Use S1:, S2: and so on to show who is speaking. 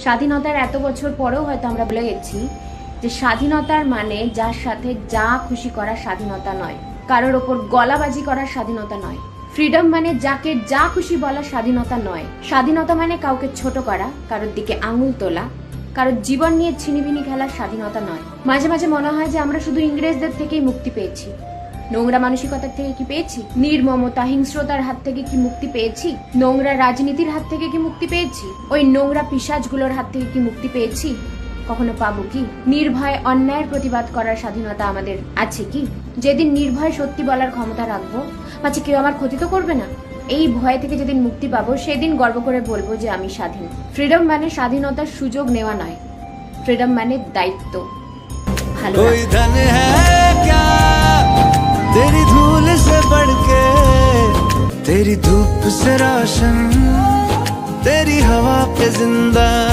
S1: স্বাধীনতার এত বছর পরেও হয়তো আমরা ভুলে গেছি যে স্বাধীনতার মানে যার সাথে যা খুশি করার স্বাধীনতা নয়, কারোর ওপর গলাবাজি করার স্বাধীনতা নয়। ফ্রিডম মানে যাকে যা খুশি বলার স্বাধীনতা নয়। স্বাধীনতা মানে কাউকে ছোট করা, কারোর দিকে আঙুল তোলা, কারোর জীবন নিয়ে ছিনিবিনি খেলার স্বাধীনতা নয়। মাঝে মাঝে মনে হয় যে আমরা শুধু ইংরেজদের থেকেই মুক্তি পেয়েছি। নোংরা মানসিকতার থেকে কি পেয়েছি? নির্মমতা, হিংস্রতার হাত থেকে কি মুক্তি পেয়েছি? নোংরা রাজনীতির হাত থেকে কি মুক্তি পেয়েছি? ওই নোংরা পিশাচগুলোর হাত থেকে কি মুক্তি পেয়েছি? কখনো পাবো কি? নির্ভয় অন্যায়ের প্রতিবাদ করার স্বাধীনতা আমাদের আছে কি? যেদিন নির্ভয় সত্যি বলার ক্ষমতা রাখবো, পাছে কেউ আমার ক্ষতি তো করবে না, এই ভয় থেকে যেদিন মুক্তি পাবো, সেদিন গর্ব করে বলবো যে আমি স্বাধীন। ফ্রিডম মানে স্বাধীনতার সুযোগ নেওয়া নয়, ফ্রিডম মানে দায়িত্ব। ভালো
S2: तेरी धूल से बढ़ के, तेरी धूप से रोशन, तेरी हवा पे जिंदा।